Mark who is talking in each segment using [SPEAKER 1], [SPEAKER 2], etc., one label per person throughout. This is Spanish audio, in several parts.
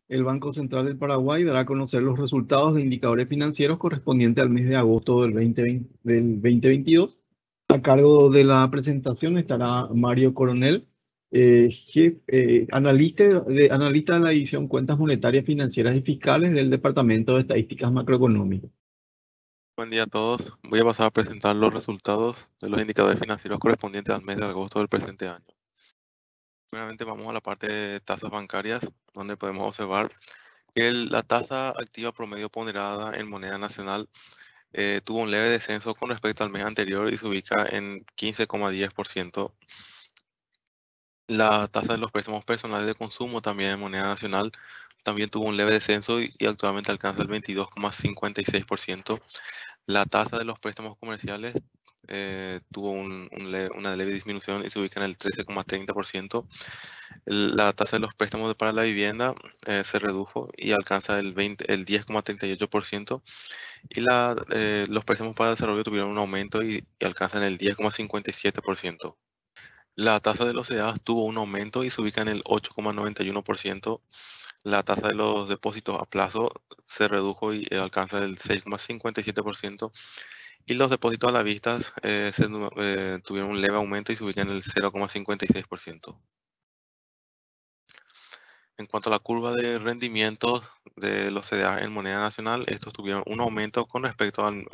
[SPEAKER 1] el Banco Central del Paraguay dará a conocer los resultados de indicadores financieros correspondientes al mes de agosto del 2022. A cargo de la presentación estará Mario Coronel, analista de la división Cuentas Monetarias, Financieras y Fiscales del Departamento de Estadísticas Macroeconómicas.
[SPEAKER 2] Buen día a todos. Voy a pasar a presentar los resultados de los indicadores financieros correspondientes al mes de agosto del presente año. Primeramente vamos a la parte de tasas bancarias, donde podemos observar que la tasa activa promedio ponderada en moneda nacional tuvo un leve descenso con respecto al mes anterior y se ubica en 15,10%. La tasa de los préstamos personales de consumo también en moneda nacional también tuvo un leve descenso y actualmente alcanza el 22,56%. La tasa de los préstamos comerciales tuvo una leve disminución y se ubica en el 13,30%. La tasa de los préstamos para la vivienda se redujo y alcanza el 10,38%. Y los préstamos para desarrollo tuvieron un aumento y alcanzan el 10,57%. La tasa de los CDAs tuvo un aumento y se ubica en el 8,91%. La tasa de los depósitos a plazo se redujo y alcanza el 6,57%. Y los depósitos a la vista tuvieron un leve aumento y se ubican en el 0,56%. En cuanto a la curva de rendimiento de los CDA en moneda nacional, estos tuvieron un aumento con respecto al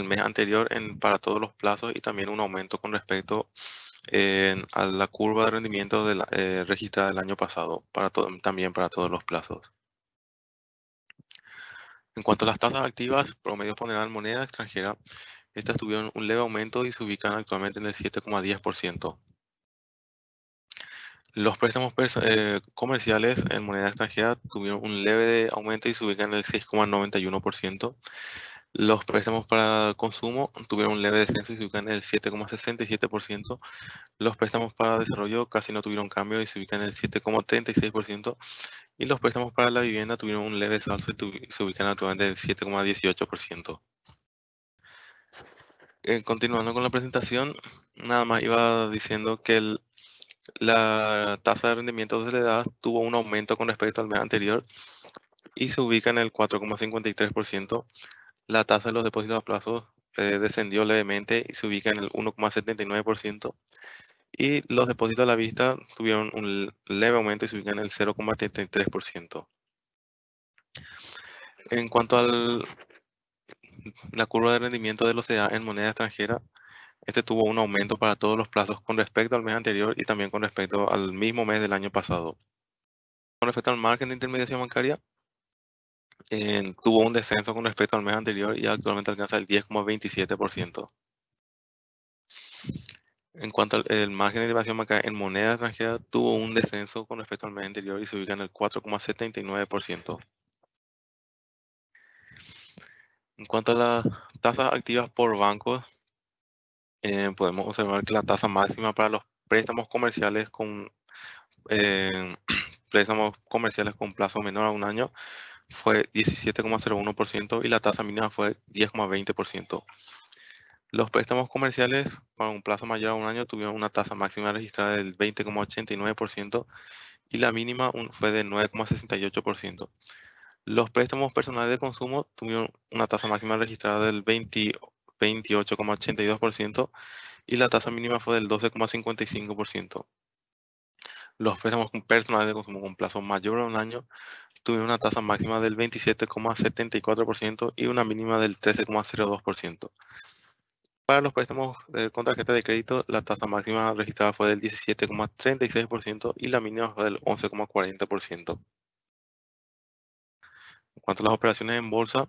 [SPEAKER 2] mes anterior para todos los plazos y también un aumento con respecto a la curva de rendimiento registrada el año pasado, también para todos los plazos. En cuanto a las tasas activas, promedio ponderada en moneda extranjera, estas tuvieron un leve aumento y se ubican actualmente en el 7,10%. Los préstamos comerciales en moneda extranjera tuvieron un leve aumento y se ubican en el 6,91%. Los préstamos para consumo tuvieron un leve descenso y se ubican en el 7,67%. Los préstamos para desarrollo casi no tuvieron cambio y se ubican en el 7,36%. Y los préstamos para la vivienda tuvieron un leve salto y se ubican actualmente en el 7,18%. Continuando con la presentación, nada más iba diciendo que la tasa de rendimiento de la edad tuvo un aumento con respecto al mes anterior y se ubica en el 4,53%. La tasa de los depósitos a plazo descendió levemente y se ubica en el 1,79%. Y los depósitos a la vista tuvieron un leve aumento y se ubican en el 0,33%. En cuanto a la curva de rendimiento de los CDA en moneda extranjera, este tuvo un aumento para todos los plazos con respecto al mes anterior y también con respecto al mismo mes del año pasado. Con respecto al margen de intermediación bancaria, tuvo un descenso con respecto al mes anterior y actualmente alcanza el 10,27%. En cuanto al margen de intermediación bancaria en moneda extranjera, tuvo un descenso con respecto al mes anterior y se ubica en el 4,79%. En cuanto a las tasas activas por bancos, podemos observar que la tasa máxima para los préstamos comerciales con plazo menor a un año fue 17,01% y la tasa mínima fue 10,20%. Los préstamos comerciales para un plazo mayor a un año tuvieron una tasa máxima registrada del 20,89% y la mínima fue de 9,68%. Los préstamos personales de consumo tuvieron una tasa máxima registrada del 28,82% y la tasa mínima fue del 12,55%. Los préstamos personales de consumo con plazo mayor a un año tuvieron una tasa máxima del 27,74% y una mínima del 13,02%. Para los préstamos con tarjeta de crédito, la tasa máxima registrada fue del 17,36% y la mínima fue del 11,40%. En cuanto a las operaciones en bolsa,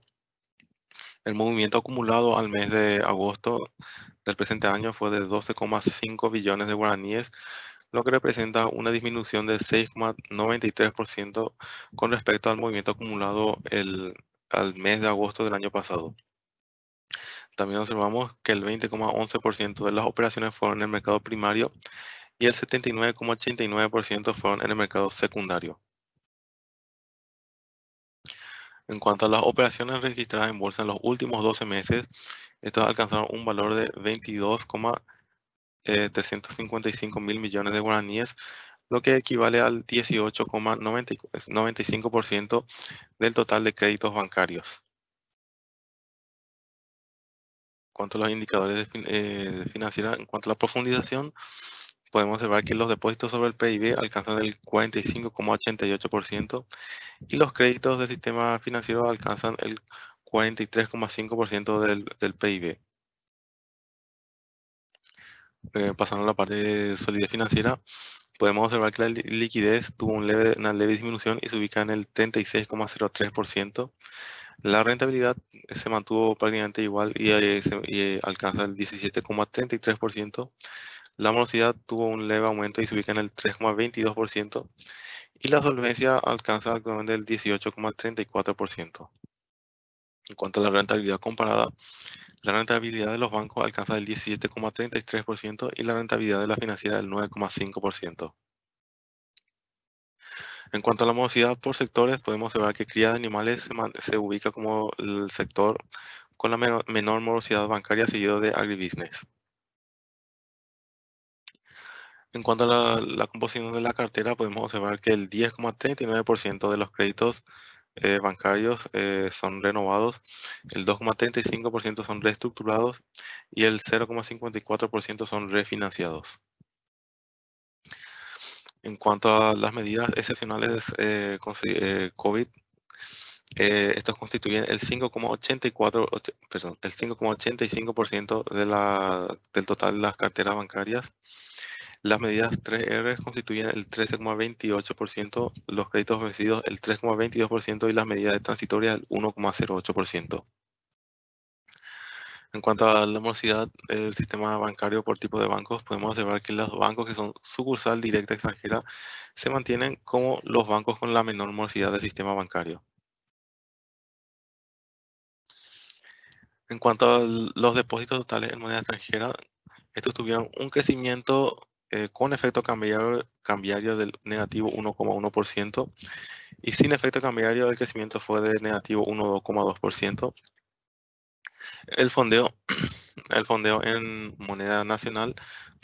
[SPEAKER 2] el movimiento acumulado al mes de agosto del presente año fue de 12,5 billones de guaraníes, lo que representa una disminución del 6,93% con respecto al movimiento acumulado al mes de agosto del año pasado. También observamos que el 20,11% de las operaciones fueron en el mercado primario y el 79,89% fueron en el mercado secundario. En cuanto a las operaciones registradas en bolsa en los últimos 12 meses, estos alcanzaron un valor de 22,355 mil millones de guaraníes, lo que equivale al 18,95% del total de créditos bancarios. En cuanto a los indicadores financieros, en cuanto a la profundización, podemos observar que los depósitos sobre el PIB alcanzan el 45,88% y los créditos del sistema financiero alcanzan el 43,5% del PIB. Pasando a la parte de solidez financiera, podemos observar que la liquidez tuvo una leve disminución y se ubica en el 36,03%. La rentabilidad se mantuvo prácticamente igual y alcanza el 17,33%. La morosidad tuvo un leve aumento y se ubica en el 3,22%. Y la solvencia alcanza actualmente el 18,34%. En cuanto a la rentabilidad comparada, la rentabilidad de los bancos alcanza el 17,33% y la rentabilidad de la financiera el 9,5%. En cuanto a la morosidad por sectores, podemos observar que cría de animales se ubica como el sector con la menor morosidad bancaria, seguido de agribusiness. En cuanto a la composición de la cartera, podemos observar que el 10,39% de los créditos bancarios son renovados, el 2,35% son reestructurados y el 0,54% son refinanciados. En cuanto a las medidas excepcionales COVID, estos constituyen el 5,85% del total de las carteras bancarias. Las medidas 3R constituyen el 13,28%, los créditos vencidos el 3,22% y las medidas transitorias el 1,08%. En cuanto a la morosidad del sistema bancario por tipo de bancos, podemos observar que los bancos que son sucursal directa extranjera se mantienen como los bancos con la menor morosidad del sistema bancario. En cuanto a los depósitos totales en moneda extranjera, estos tuvieron un crecimiento con efecto cambiario del negativo 1,1% y sin efecto cambiario el crecimiento fue de negativo 1,2%. El fondeo en moneda nacional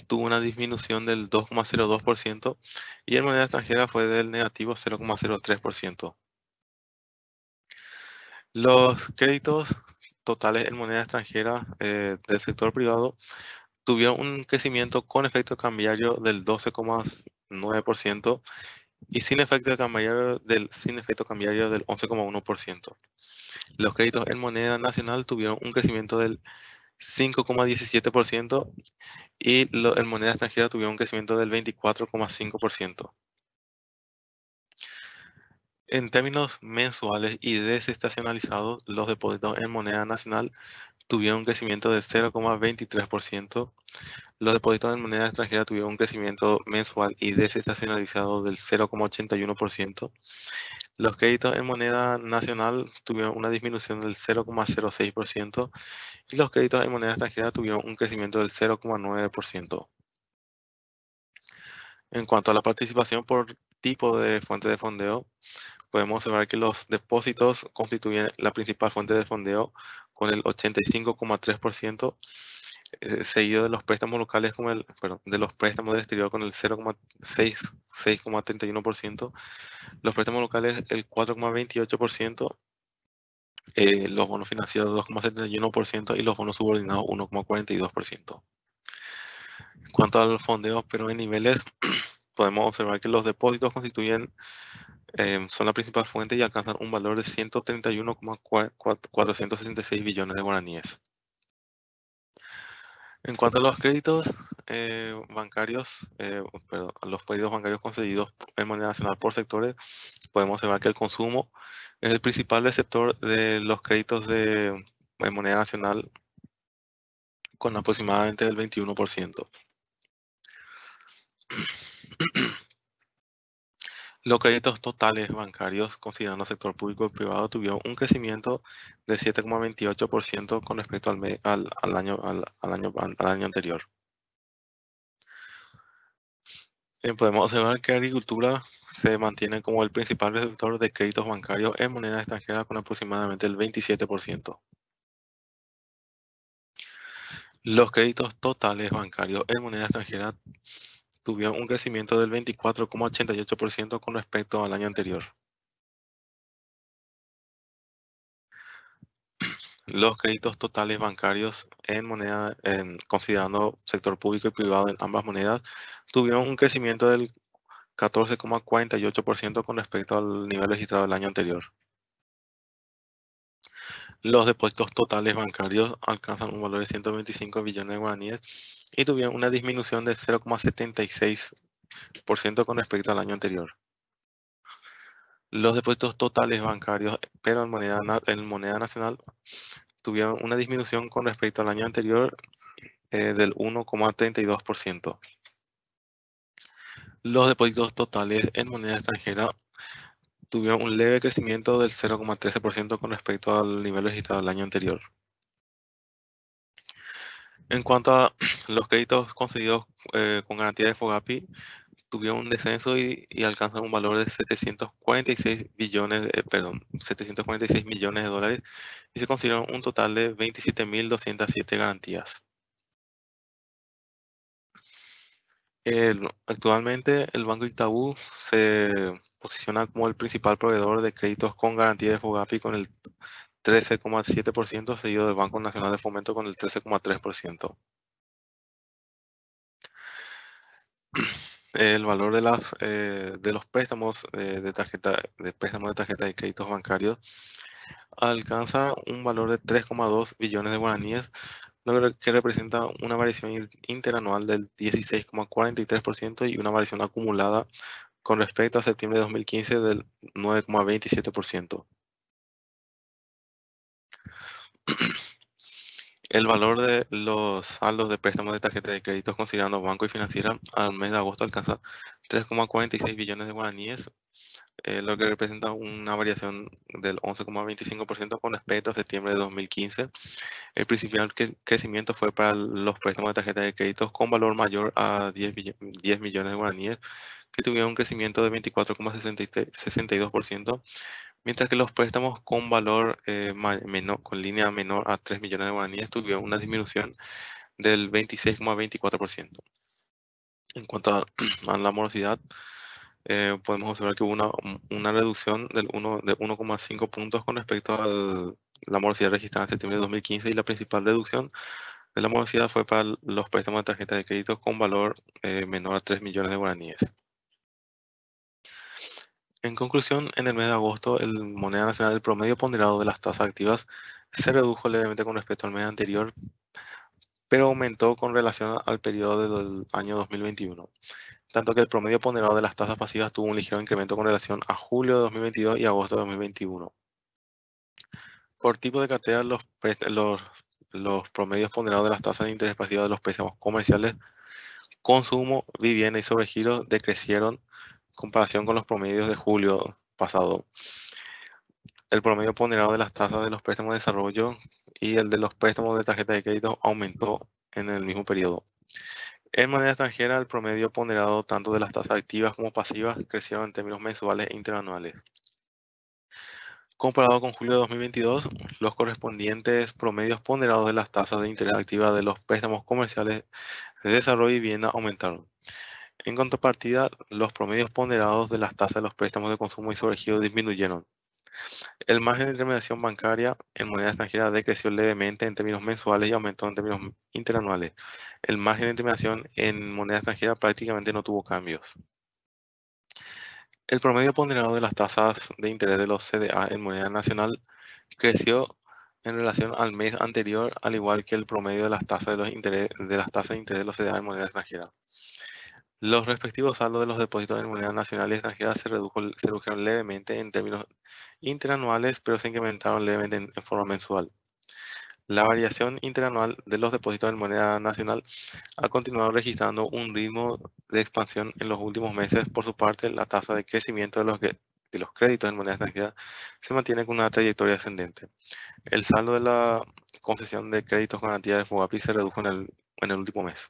[SPEAKER 2] tuvo una disminución del 2,02% y en moneda extranjera fue del negativo 0,03%. Los créditos totales en moneda extranjera del sector privado tuvieron un crecimiento con efecto cambiario del 12,9% y sin efecto cambiario del 11,1%. Los créditos en moneda nacional tuvieron un crecimiento del 5,17% y en moneda extranjera tuvieron un crecimiento del 24,5%. En términos mensuales y desestacionalizados, los depósitos en moneda nacional tuvieron un crecimiento del 0,23%. Los depósitos en moneda extranjera tuvieron un crecimiento mensual y desestacionalizado del 0,81%. Los créditos en moneda nacional tuvieron una disminución del 0,06% y los créditos en moneda extranjera tuvieron un crecimiento del 0,9%. En cuanto a la participación por tipo de fuente de fondeo, podemos observar que los depósitos constituyen la principal fuente de fondeo con el 85,3%, seguido de los préstamos locales de los préstamos del exterior con el 6,31%, los préstamos locales el 4,28%, los bonos financieros 2,71% y los bonos subordinados 1,42%. En cuanto al fondeo, pero en niveles, podemos observar que los depósitos son la principal fuente y alcanzan un valor de 131,466 billones de guaraníes. En cuanto a los créditos bancarios, los créditos bancarios concedidos en moneda nacional por sectores, podemos observar que el consumo es el principal receptor de los créditos en moneda nacional con aproximadamente el 21%. Los créditos totales bancarios, considerando sector público y privado, tuvieron un crecimiento de 7,28% con respecto al año anterior. Podemos observar que agricultura se mantiene como el principal receptor de créditos bancarios en moneda extranjera con aproximadamente el 27%. Los créditos totales bancarios en moneda extranjera tuvieron un crecimiento del 24,88% con respecto al año anterior. Los créditos totales bancarios en moneda, considerando sector público y privado en ambas monedas, tuvieron un crecimiento del 14,48% con respecto al nivel registrado el año anterior. Los depósitos totales bancarios alcanzan un valor de 125 billones de guaraníes y tuvieron una disminución de 0,76% con respecto al año anterior. Los depósitos totales bancarios, pero en moneda nacional, tuvieron una disminución con respecto al año anterior del 1,32%. Los depósitos totales en moneda extranjera tuvieron un leve crecimiento del 0,13% con respecto al nivel registrado el año anterior. En cuanto a los créditos concedidos con garantía de FOGAPI, tuvieron un descenso y alcanzan un valor de 746 millones de dólares y se consideran un total de 27.207 garantías. Actualmente el Banco Itaú se posiciona como el principal proveedor de créditos con garantía de FOGAPI con el 13,7%, seguido del Banco Nacional de Fomento con el 13,3%. El valor de los préstamos de tarjeta de créditos bancarios alcanza un valor de 3,2 billones de guaraníes, lo que representa una variación interanual del 16,43% y una variación acumulada con respecto a septiembre de 2015 del 9,27%. El valor de los saldos de préstamos de tarjeta de créditos considerando banco y financiera al mes de agosto alcanza 3,46 billones de guaraníes, lo que representa una variación del 11,25% con respecto a septiembre de 2015. El principal crecimiento fue para los préstamos de tarjeta de créditos con valor mayor a 10 millones de guaraníes, que tuvieron un crecimiento de 24,62%, mientras que los préstamos con valor con línea menor a 3 millones de guaraníes tuvieron una disminución del 26,24%. En cuanto a la morosidad, podemos observar que hubo una reducción de 1,5 puntos con respecto a la morosidad registrada en septiembre de 2015, y la principal reducción de la morosidad fue para los préstamos de tarjeta de crédito con valor menor a 3 millones de guaraníes. En conclusión, en el mes de agosto, en moneda nacional, el promedio ponderado de las tasas activas se redujo levemente con respecto al mes anterior, pero aumentó con relación al periodo del año 2021. Tanto que el promedio ponderado de las tasas pasivas tuvo un ligero incremento con relación a julio de 2022 y agosto de 2021. Por tipo de cartera, los promedios ponderados de las tasas de interés pasivas de los préstamos comerciales, consumo, vivienda y sobregiro decrecieron en comparación con los promedios de julio pasado. El promedio ponderado de las tasas de los préstamos de desarrollo y el de los préstamos de tarjeta de crédito aumentó en el mismo periodo. En moneda extranjera, el promedio ponderado tanto de las tasas activas como pasivas crecieron en términos mensuales e interanuales. Comparado con julio de 2022, los correspondientes promedios ponderados de las tasas de interés activa de los préstamos comerciales de desarrollo y vivienda aumentaron. En contrapartida, los promedios ponderados de las tasas de los préstamos de consumo y sobregiro disminuyeron. El margen de intermediación bancaria en moneda extranjera decreció levemente en términos mensuales y aumentó en términos interanuales. El margen de intermediación en moneda extranjera prácticamente no tuvo cambios. El promedio ponderado de las tasas de interés de los CDA en moneda nacional creció en relación al mes anterior, al igual que el promedio de las tasas de interés de los CDA en moneda extranjera. Los respectivos saldos de los depósitos en moneda nacional y extranjera se redujeron levemente en términos interanuales, pero se incrementaron levemente en forma mensual. La variación interanual de los depósitos en moneda nacional ha continuado registrando un ritmo de expansión en los últimos meses. Por su parte, la tasa de crecimiento de los créditos en moneda extranjera se mantiene con una trayectoria ascendente. El saldo de la concesión de créditos con garantía de FOGAPI se redujo en el último mes.